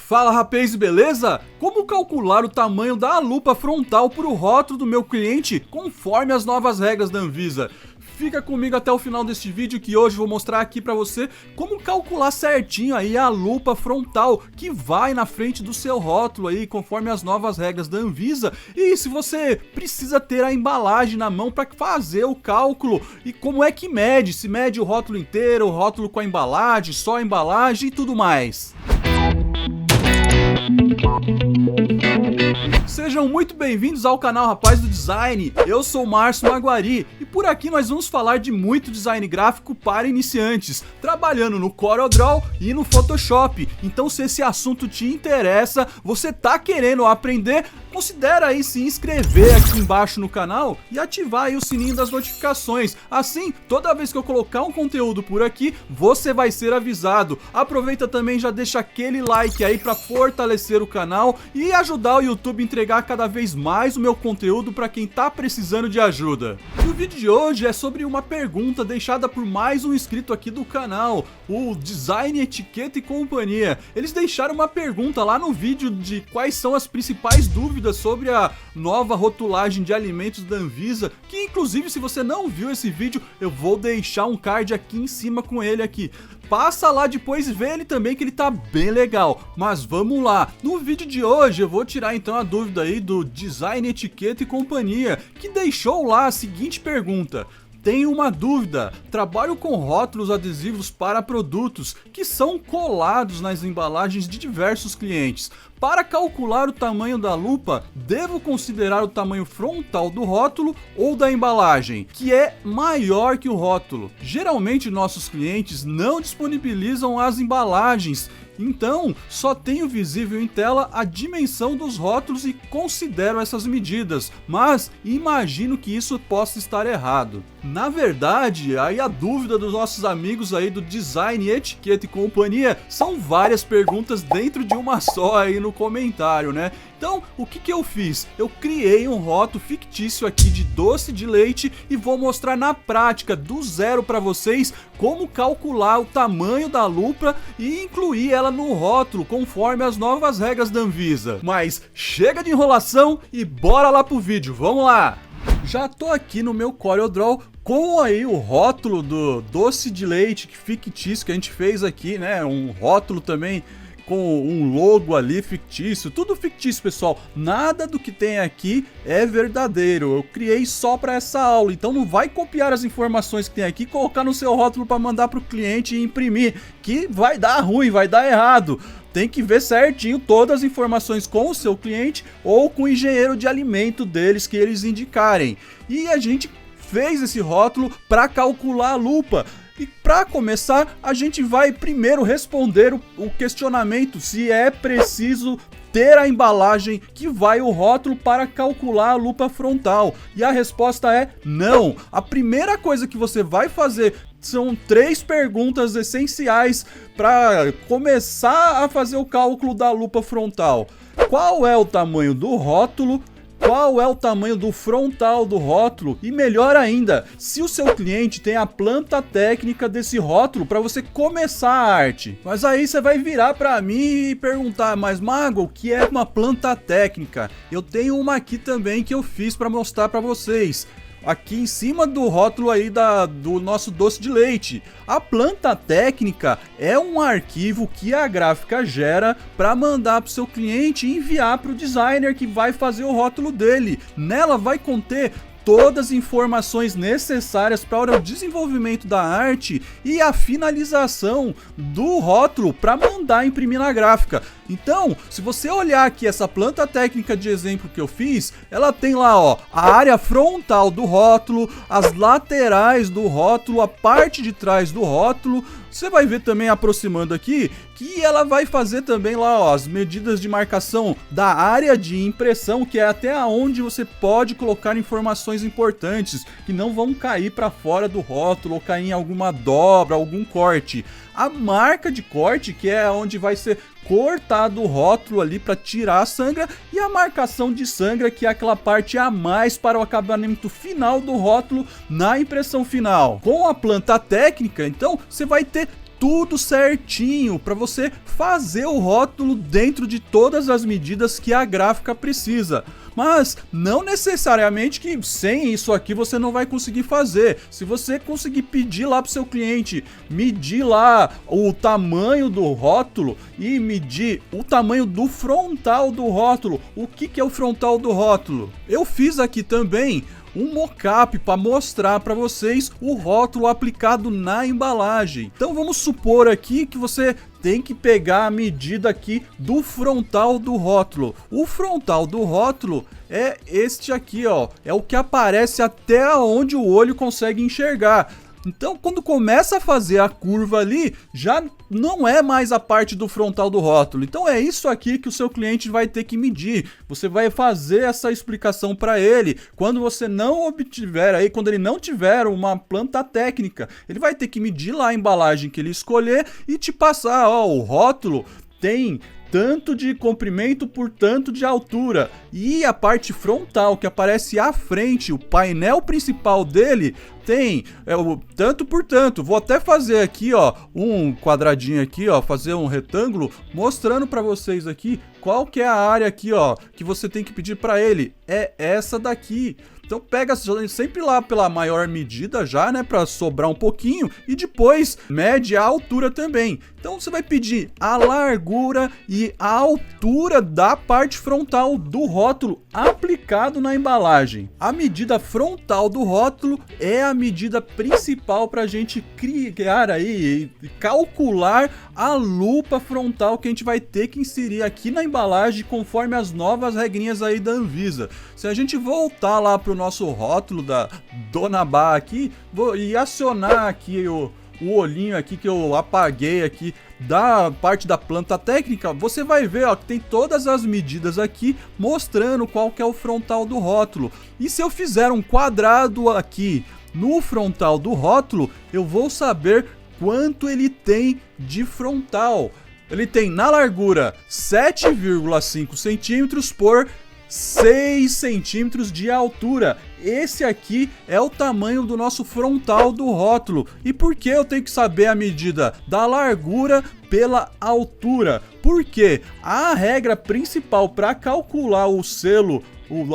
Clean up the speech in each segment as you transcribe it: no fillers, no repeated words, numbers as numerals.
Fala rapaz, beleza? Como calcular o tamanho da lupa frontal para o rótulo do meu cliente conforme as novas regras da Anvisa? Fica comigo até o final deste vídeo que hoje eu vou mostrar aqui para você como calcular certinho aí a lupa frontal que vai na frente do seu rótulo aí conforme as novas regras da Anvisa. E se você precisa ter a embalagem na mão para fazer o cálculo e como é que mede, se mede o rótulo inteiro, o rótulo com a embalagem, só a embalagem e tudo mais. Sejam muito bem-vindos ao canal Rapaz do Design, eu sou o Márcio Maguari e por aqui nós vamos falar de muito design gráfico para iniciantes, trabalhando no CorelDRAW e no Photoshop. Então se esse assunto te interessa, você tá querendo aprender, considera aí se inscrever aqui embaixo no canal e ativar aí o sininho das notificações. Assim, toda vez que eu colocar um conteúdo por aqui, você vai ser avisado. Aproveita também e já deixa aquele like aí para fortalecer o canal e ajudar o YouTube a entregar cada vez mais o meu conteúdo para quem tá precisando de ajuda. E o vídeo de hoje é sobre uma pergunta deixada por mais um inscrito aqui do canal, o Design Etiqueta e Companhia. Eles deixaram uma pergunta lá no vídeo de quais são as principais dúvidas sobre a nova rotulagem de alimentos da Anvisa, que inclusive se você não viu esse vídeo, eu vou deixar um card aqui em cima com ele aqui. Passa lá depois e vê ele também que ele tá bem legal. Mas vamos lá, no vídeo de hoje eu vou tirar então a dúvida aí do Design Etiqueta e Companhia, que deixou lá a seguinte pergunta: tenho uma dúvida, trabalho com rótulos adesivos para produtos que são colados nas embalagens de diversos clientes. Para calcular o tamanho da lupa, devo considerar o tamanho frontal do rótulo ou da embalagem, que é maior que o rótulo. Geralmente nossos clientes não disponibilizam as embalagens, então só tenho visível em tela a dimensão dos rótulos e considero essas medidas, mas imagino que isso possa estar errado. Na verdade, aí a dúvida dos nossos amigos aí do Design Etiqueta e Companhia são várias perguntas dentro de uma só aí no comentário, né? Então, o que eu fiz? Eu criei um rótulo fictício aqui de doce de leite e vou mostrar na prática, do zero para vocês, como calcular o tamanho da lupa e incluir ela no rótulo, conforme as novas regras da Anvisa. Mas chega de enrolação e bora lá pro vídeo, vamos lá! Já tô aqui no meu CorelDRAW com aí o rótulo do doce de leite fictício que a gente fez aqui, né? Um rótulo também com um logo ali fictício, tudo fictício, pessoal. Nada do que tem aqui é verdadeiro. Eu criei só para essa aula, então não vai copiar as informações que tem aqui e colocar no seu rótulo para mandar para o cliente e imprimir, que vai dar ruim, vai dar errado. Tem que ver certinho todas as informações com o seu cliente ou com o engenheiro de alimento deles que eles indicarem. E a gente fez esse rótulo para calcular a lupa. E para começar, a gente vai primeiro responder o questionamento se é preciso ter a embalagem que vai o rótulo para calcular a lupa frontal. E a resposta é não. A primeira coisa que você vai fazer são 3 perguntas essenciais para começar a fazer o cálculo da lupa frontal. Qual é o tamanho do rótulo? Qual é o tamanho do frontal do rótulo? E melhor ainda, se o seu cliente tem a planta técnica desse rótulo para você começar a arte. Mas aí você vai virar para mim e perguntar, mas Mago, o que é uma planta técnica? Eu tenho uma aqui também que eu fiz para mostrar para vocês. Aqui em cima do rótulo aí do nosso doce de leite. A planta técnica é um arquivo que a gráfica gera para mandar para o seu cliente e enviar para o designer que vai fazer o rótulo dele. Nela vai conter todas as informações necessárias para o desenvolvimento da arte e a finalização do rótulo para mandar imprimir na gráfica. Então, se você olhar aqui essa planta técnica de exemplo que eu fiz, ela tem lá, ó, a área frontal do rótulo, as laterais do rótulo, a parte de trás do rótulo. Você vai ver também, aproximando aqui, que ela vai fazer também lá, ó, as medidas de marcação da área de impressão, que é até onde você pode colocar informações importantes que não vão cair para fora do rótulo ou cair em alguma dobra, algum corte. A marca de corte, que é onde vai ser cortado o rótulo ali para tirar a sangra, e a marcação de sangra, que é aquela parte a mais para o acabamento final do rótulo na impressão final. Com a planta técnica, então, você vai ter tudo certinho para você fazer o rótulo dentro de todas as medidas que a gráfica precisa. Mas não necessariamente que sem isso aqui você não vai conseguir fazer. Se você conseguir pedir lá para o seu cliente, medir lá o tamanho do rótulo e medir o tamanho do frontal do rótulo. O que é o frontal do rótulo? Eu fiz aqui também um mockup para mostrar para vocês o rótulo aplicado na embalagem. Então vamos supor aqui que você tem que pegar a medida aqui do frontal do rótulo. O frontal do rótulo é este aqui, ó. É o que aparece até onde o olho consegue enxergar. Então, quando começa a fazer a curva ali, já não é mais a parte do frontal do rótulo. Então, é isso aqui que o seu cliente vai ter que medir. Você vai fazer essa explicação para ele. Quando você não obtiver aí, quando ele não tiver uma planta técnica, ele vai ter que medir lá a embalagem que ele escolher e te passar, ó, o rótulo tem tanto de comprimento por tanto de altura, e a parte frontal que aparece à frente, o painel principal dele tem o tanto por tanto. Vou até fazer aqui, ó, um quadradinho aqui, ó, fazer um retângulo mostrando para vocês aqui qual que é a área aqui, ó, que você tem que pedir para ele. É essa daqui. Então pega sempre lá pela maior medida já, né, para sobrar um pouquinho, e depois mede a altura também. Então você vai pedir a largura e a altura da parte frontal do rótulo aplicado na embalagem. A medida frontal do rótulo é a medida principal para a gente criar aí e calcular a lupa frontal que a gente vai ter que inserir aqui na embalagem conforme as novas regrinhas aí da Anvisa. Se a gente voltar lá para o nosso rótulo da Dona Bá aqui e acionar aqui o olhinho aqui que eu apaguei aqui da parte da planta técnica, você vai ver, ó, que tem todas as medidas aqui mostrando qual que é o frontal do rótulo. E se eu fizer um quadrado aqui no frontal do rótulo, eu vou saber quanto ele tem de frontal. Ele tem na largura 7,5 centímetros por 6 centímetros de altura. Esse aqui é o tamanho do nosso frontal do rótulo. E por que eu tenho que saber a medida da largura pela altura? Porque a regra principal para calcular o selo,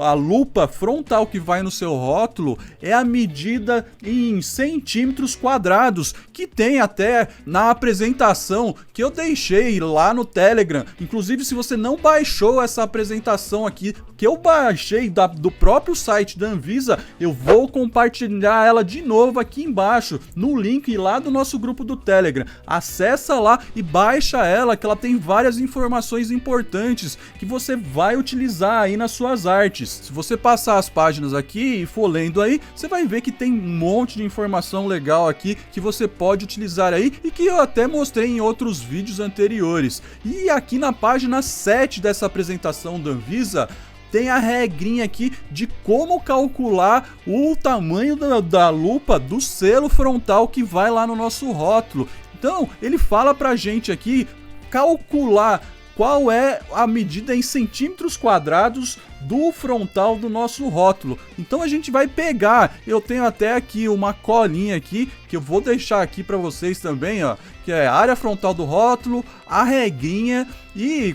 a lupa frontal que vai no seu rótulo, é a medida em centímetros quadrados, que tem até na apresentação que eu deixei lá no Telegram. Inclusive, se você não baixou essa apresentação aqui, que eu baixei do próprio site da Anvisa, eu vou compartilhar ela de novo aqui embaixo, no link lá do nosso grupo do Telegram. Acessa lá e baixa ela, que ela tem várias informações importantes que você vai utilizar aí nas suas artes. Se você passar as páginas aqui e for lendo aí, você vai ver que tem um monte de informação legal aqui que você pode utilizar aí e que eu até mostrei em outros vídeos anteriores. E aqui na página 7 dessa apresentação da Anvisa, tem a regrinha aqui de como calcular o tamanho da lupa do selo frontal que vai lá no nosso rótulo. Então, ele fala pra gente aqui calcular qual é a medida em centímetros quadrados do frontal do nosso rótulo. Então a gente vai pegar, eu tenho até aqui uma colinha aqui, que eu vou deixar aqui para vocês também, ó, que é a área frontal do rótulo, a regrinha e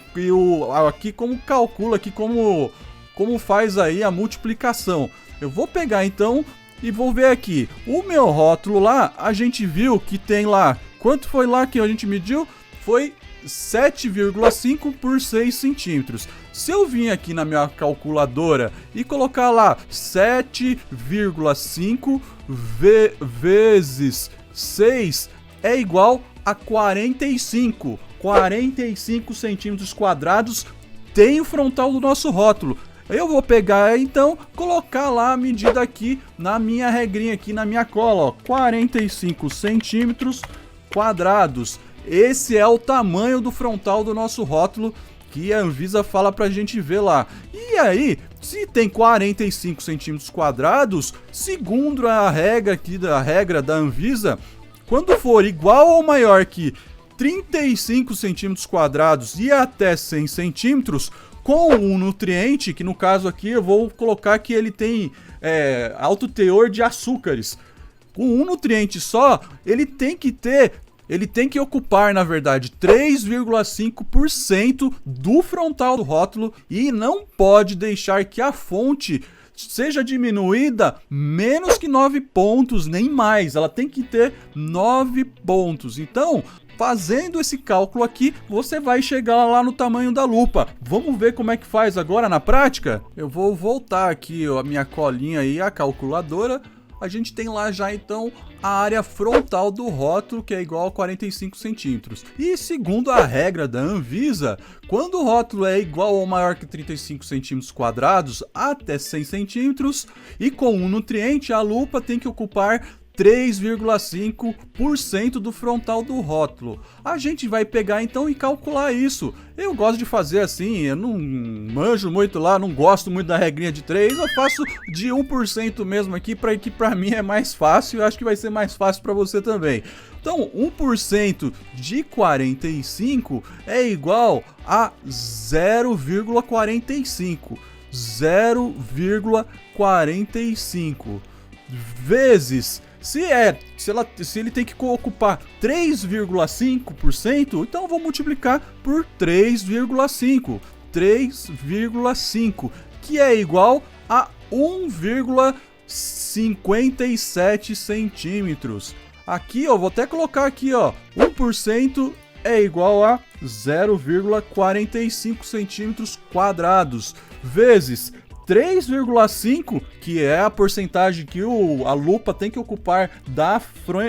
aqui como calcula, aqui como faz aí a multiplicação. Eu vou pegar então e vou ver aqui, o meu rótulo lá, a gente viu que tem lá, quanto foi lá que a gente mediu? Foi 7,5 por 6 centímetros. Se eu vir aqui na minha calculadora e colocar lá 7,5 vezes 6 é igual a 45 centímetros quadrados tem o frontal do nosso rótulo. Eu vou pegar então, colocar lá a medida aqui na minha regrinha, aqui na minha cola, ó, 45 centímetros quadrados. Esse é o tamanho do frontal do nosso rótulo que a Anvisa fala pra gente ver lá. E aí, se tem 45 centímetros quadrados, segundo a regra aqui da regra da Anvisa, quando for igual ou maior que 35 centímetros quadrados e até 100 centímetros, com um nutriente, que no caso aqui eu vou colocar que ele tem alto teor de açúcares. Com um nutriente só, ele tem que ter ele tem que ocupar, na verdade, 3,5% do frontal do rótulo e não pode deixar que a fonte seja diminuída menos que 9 pontos, nem mais. Ela tem que ter 9 pontos. Então, fazendo esse cálculo aqui, você vai chegar lá no tamanho da lupa. Vamos ver como é que faz agora na prática? Eu vou voltar aqui a minha colinha e a calculadora. A gente tem lá já então a área frontal do rótulo, que é igual a 45 centímetros. E segundo a regra da Anvisa, quando o rótulo é igual ou maior que 35 centímetros quadrados até 100 centímetros e com um nutriente, a lupa tem que ocupar 3,5% do frontal do rótulo. A gente vai pegar então e calcular isso. Eu gosto de fazer assim, eu não manjo muito lá, não gosto muito da regrinha de 3, eu faço de 1% mesmo aqui, que para mim é mais fácil, eu acho que vai ser mais fácil para você também. Então, 1% de 45 é igual a 0,45. 0,45 vezes... Se ele tem que ocupar 3,5%, então eu vou multiplicar por 3,5. 3,5, que é igual a 1,57 centímetros. Aqui, ó, vou até colocar aqui, ó, 1% é igual a 0,45 centímetros quadrados, vezes 3,5, que é a porcentagem que a lupa tem que ocupar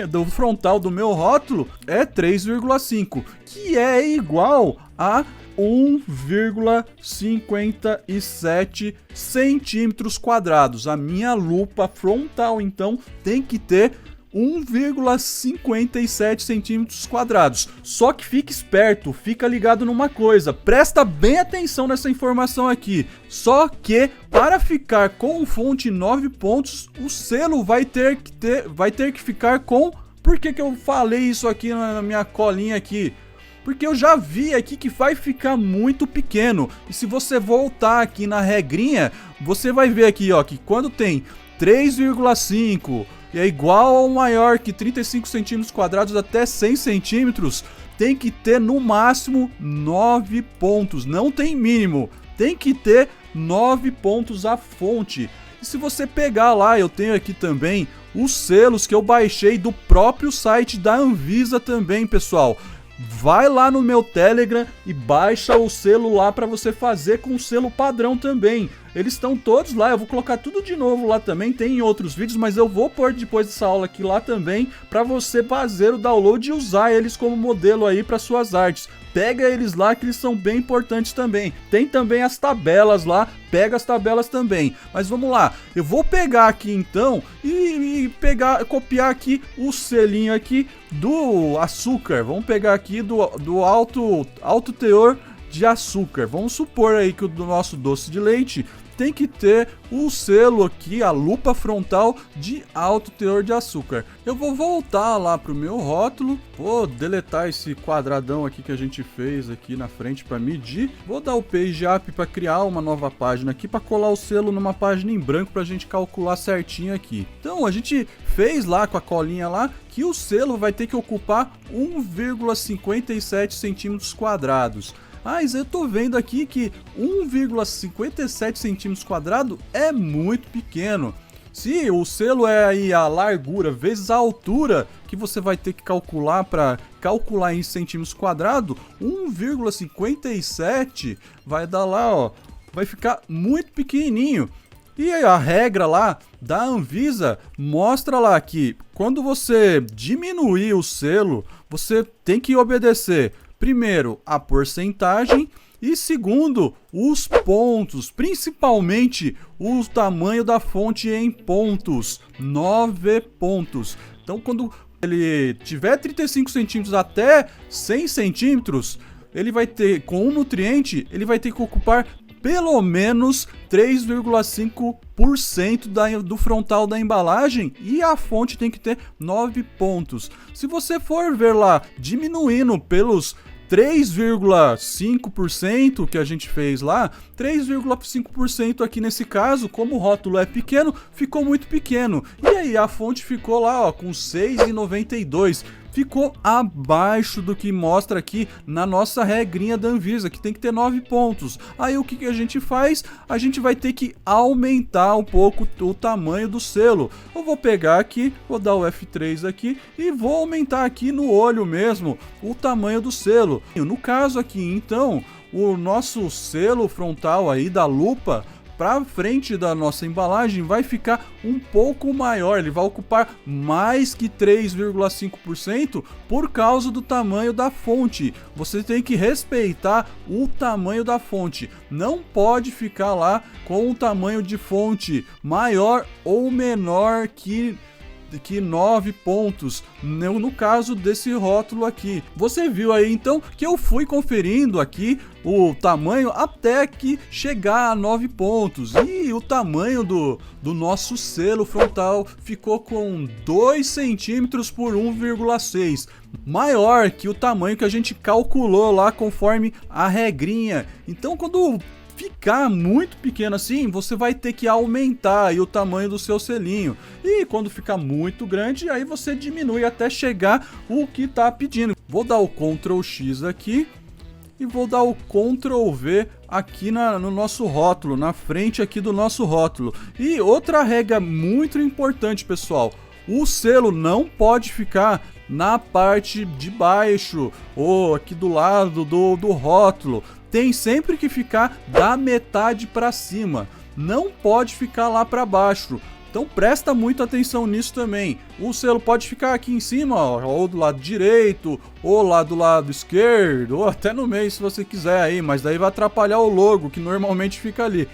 do frontal do meu rótulo, é 3,5, que é igual a 1,57 centímetros quadrados. A minha lupa frontal, então, tem que ter 1,57 centímetros quadrados. Só que fique esperto, fica ligado numa coisa, presta bem atenção nessa informação aqui. Só que para ficar com fonte 9 pontos, o selo vai ter que ficar com... Por que eu falei isso aqui na minha colinha aqui? Porque eu já vi aqui que vai ficar muito pequeno. E se você voltar aqui na regrinha, você vai ver aqui, ó, que quando tem 3,5 e é igual ou maior que 35 centímetros quadrados até 100 centímetros, tem que ter no máximo 9 pontos, não tem mínimo, tem que ter 9 pontos a fonte. E se você pegar lá, eu tenho aqui também os selos que eu baixei do próprio site da Anvisa também, pessoal. Vai lá no meu Telegram e baixa o selo lá para você fazer com o selo padrão também. Eles estão todos lá, eu vou colocar tudo de novo lá também, tem em outros vídeos, mas eu vou pôr depois dessa aula aqui lá também, para você fazer o download e usar eles como modelo aí para suas artes. Pega eles lá que eles são bem importantes também. Tem também as tabelas lá, pega as tabelas também. Mas vamos lá, eu vou pegar aqui então e copiar aqui o selinho aqui do açúcar. Vamos pegar aqui do alto teor de açúcar. Vamos supor aí que o do nosso doce de leite tem que ter o selo aqui, a lupa frontal de alto teor de açúcar. Eu vou voltar lá pro meu rótulo, vou deletar esse quadradão aqui que a gente fez aqui na frente para medir. Vou dar o Page Up para criar uma nova página aqui, para colar o selo numa página em branco para a gente calcular certinho aqui. Então a gente fez lá com a colinha lá que o selo vai ter que ocupar 1,57 centímetros quadrados. Mas eu tô vendo aqui que 1,57 centímetros quadrados é muito pequeno. Se o selo é aí a largura vezes a altura que você vai ter que calcular para calcular em centímetros quadrados, 1,57 vai dar lá, ó, vai ficar muito pequenininho. E a regra lá da Anvisa mostra lá que quando você diminuir o selo, você tem que obedecer primeiro a porcentagem e segundo os pontos, principalmente o tamanho da fonte em pontos, 9 pontos. Então quando ele tiver 35 centímetros até 100 centímetros, ele vai ter, com um nutriente, ele vai ter que ocupar pelo menos 3,5% do frontal da embalagem e a fonte tem que ter 9 pontos. Se você for ver lá, diminuindo pelos 3,5% que a gente fez lá, 3,5% aqui nesse caso, como o rótulo é pequeno, ficou muito pequeno. E aí a fonte ficou lá, ó, com 6,92. ficou abaixo do que mostra aqui na nossa regrinha da Anvisa, que tem que ter 9 pontos. Aí o que a gente faz? A gente vai ter que aumentar um pouco o tamanho do selo. Eu vou pegar aqui, vou dar o F3 aqui e vou aumentar aqui no olho mesmo o tamanho do selo. No caso aqui, então, o nosso selo frontal aí da lupa para frente da nossa embalagem vai ficar um pouco maior, ele vai ocupar mais que 3,5% por causa do tamanho da fonte. Você tem que respeitar o tamanho da fonte, não pode ficar lá com um tamanho de fonte maior ou menor que 9 pontos, no caso desse rótulo aqui. Você viu aí então que eu fui conferindo aqui o tamanho até que chegar a 9 pontos, e o tamanho do nosso selo frontal ficou com 2 centímetros por 1,6, maior que o tamanho que a gente calculou lá conforme a regrinha. Então quando ficar muito pequeno assim, você vai ter que aumentar aí o tamanho do seu selinho, e quando ficar muito grande, aí você diminui até chegar o que tá pedindo. Vou dar o Ctrl X aqui e vou dar o Ctrl V aqui no nosso rótulo, na frente aqui do nosso rótulo. E outra regra muito importante, pessoal, o selo não pode ficar na parte de baixo ou aqui do lado do rótulo. Tem sempre que ficar da metade para cima, não pode ficar lá para baixo. Então presta muita atenção nisso também. O selo pode ficar aqui em cima, ó, ou do lado direito, ou lá do lado esquerdo, ou até no meio se você quiser aí, mas daí vai atrapalhar o logo que normalmente fica ali.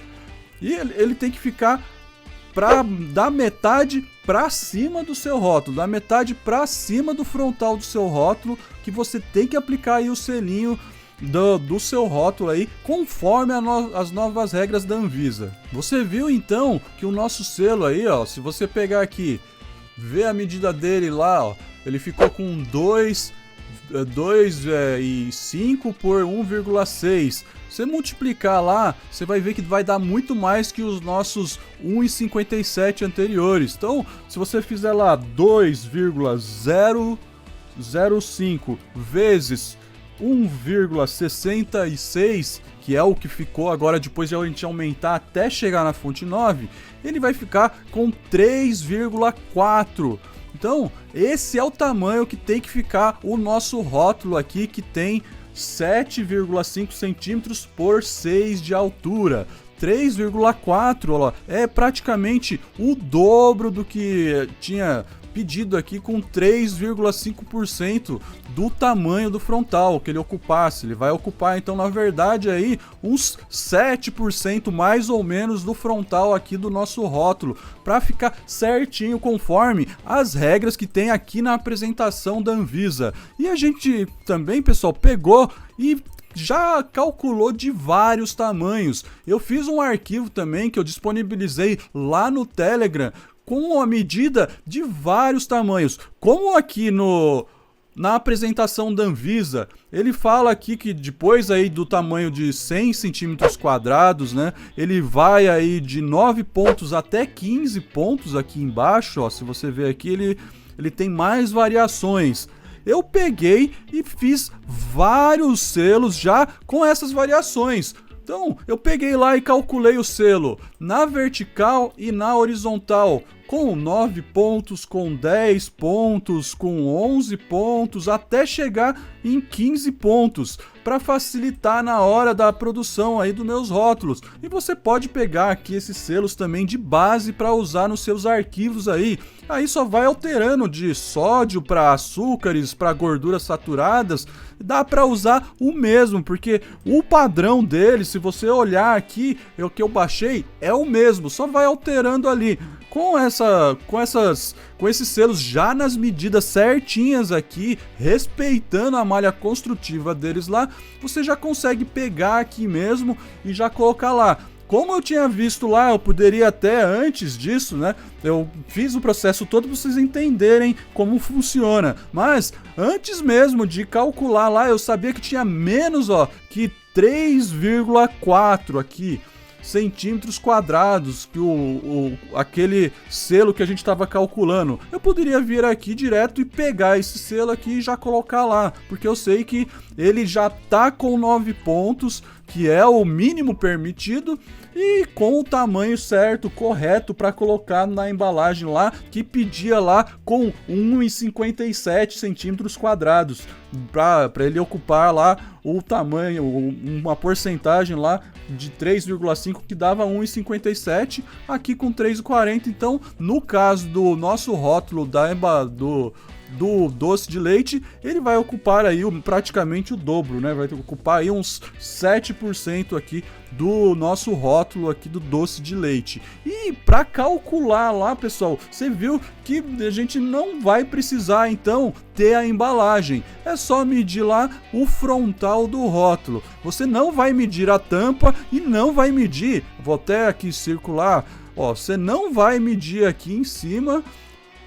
E ele tem que ficar da metade para cima do seu rótulo, da metade para cima do frontal do seu rótulo, que você tem que aplicar aí o selinho do seu rótulo aí, conforme as novas regras da Anvisa. Você viu então que o nosso selo aí, ó, se você pegar aqui, ver a medida dele lá, ó, ele ficou com 2,5 por 1,6. Você multiplicar lá, você vai ver que vai dar muito mais que os nossos 1,57 anteriores. Então, se você fizer lá 2,005 vezes 1,66, que é o que ficou agora depois de a gente aumentar até chegar na fonte 9, ele vai ficar com 3,4. Então, esse é o tamanho que tem que ficar o nosso rótulo aqui, que tem 7,5 centímetros por 6 de altura. 3,4, ó, é praticamente o dobro do que tinha pedido aqui, com 3,5% do tamanho do frontal que ele ocupasse. Ele vai ocupar então, na verdade, aí uns 7% mais ou menos do frontal aqui do nosso rótulo, para ficar certinho conforme as regras que tem aqui na apresentação da Anvisa. E a gente também, pessoal, pegou e já calculou de vários tamanhos. Eu fiz um arquivo também que eu disponibilizei lá no Telegram com a medida de vários tamanhos. Como aqui na apresentação da Anvisa, ele fala aqui que depois aí do tamanho de 100 centímetros quadrados, né, ele vai aí de 9 pontos até 15 pontos aqui embaixo, ó, se você ver aqui, ele tem mais variações. Eu peguei e fiz vários selos já com essas variações. Então, eu peguei lá e calculei o selo na vertical e na horizontal, com 9 pontos, com 10 pontos, com 11 pontos, até chegar em 15 pontos, para facilitar na hora da produção aí dos meus rótulos. E você pode pegar aqui esses selos também de base para usar nos seus arquivos aí. Aí só vai alterando de sódio para açúcares, para gorduras saturadas. Dá para usar o mesmo, porque o padrão dele, se você olhar aqui, o que eu baixei, é o mesmo, só vai alterando ali. Com esses selos já nas medidas certinhas aqui, respeitando a malha construtiva deles lá, você já consegue pegar aqui mesmo e já colocar lá. Como eu tinha visto lá, eu poderia até antes disso, né? Eu fiz o processo todo para vocês entenderem como funciona. Mas antes mesmo de calcular lá, eu sabia que tinha menos, ó, que 3,4 aqui. centímetros quadrados, que aquele selo que a gente estava calculando. Eu poderia vir aqui direto e pegar esse selo aqui e já colocar lá, porque eu sei que ele já tá com 9 pontos, que é o mínimo permitido, e com o tamanho certo, correto, para colocar na embalagem lá, que pedia lá com 1,57 centímetros quadrados, para ele ocupar lá o tamanho, uma porcentagem lá de 3,5 que dava 1,57, aqui com 3,40. Então, no caso do nosso rótulo do doce de leite, ele vai ocupar aí praticamente o dobro, né? Vai ocupar aí uns 7% aqui do nosso rótulo aqui do doce de leite. E para calcular lá, pessoal, você viu que a gente não vai precisar então ter a embalagem. É só medir lá o frontal do rótulo. Você não vai medir a tampa e não vai medir, vou até aqui circular, ó, você não vai medir aqui em cima.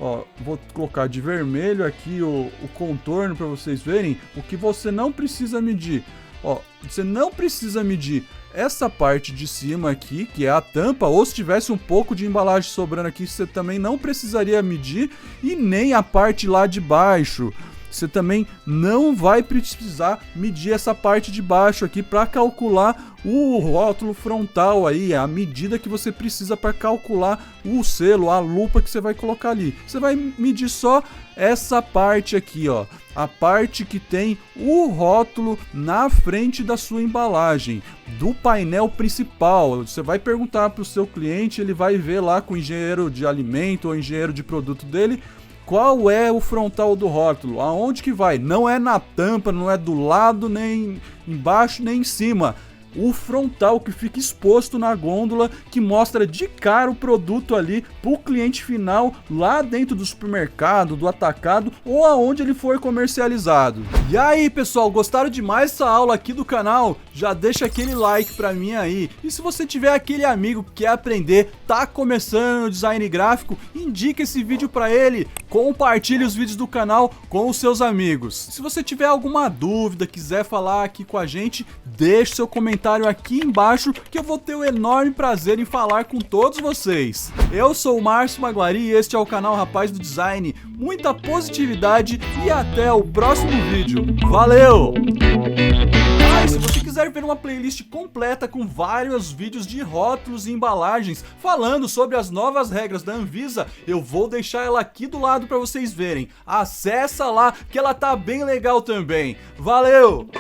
Ó, vou colocar de vermelho aqui o contorno para vocês verem o que você não precisa medir. Ó, você não precisa medir essa parte de cima aqui, que é a tampa, ou se tivesse um pouco de embalagem sobrando aqui, você também não precisaria medir, e nem a parte lá de baixo. Você também não vai precisar medir essa parte de baixo aqui para calcular o rótulo frontal aí, a medida que você precisa para calcular o selo, a lupa que você vai colocar ali. Você vai medir só essa parte aqui, ó, a parte que tem o rótulo na frente da sua embalagem, do painel principal. Você vai perguntar para o seu cliente, ele vai ver lá com o engenheiro de alimento ou engenheiro de produto dele, qual é o frontal do rótulo, aonde que vai? Não é na tampa, não é do lado, nem embaixo, nem em cima. O frontal que fica exposto na gôndola, que mostra de cara o produto ali para o cliente final lá dentro do supermercado, do atacado ou aonde ele for comercializado. E aí, pessoal, gostaram demais dessa aula aqui do canal? Já deixa aquele like pra mim aí. E se você tiver aquele amigo que quer aprender, tá começando no design gráfico, indica esse vídeo pra ele. Compartilhe os vídeos do canal com os seus amigos. Se você tiver alguma dúvida, quiser falar aqui com a gente, deixe seu comentário aqui embaixo que eu vou ter o enorme prazer em falar com todos vocês. Eu sou o Márcio Maguari e este é o canal Rapaz do Design. Muita positividade e até o próximo vídeo. Valeu! Se você quiser ver uma playlist completa com vários vídeos de rótulos e embalagens falando sobre as novas regras da Anvisa, eu vou deixar ela aqui do lado para vocês verem. Acessa lá que ela tá bem legal também. Valeu!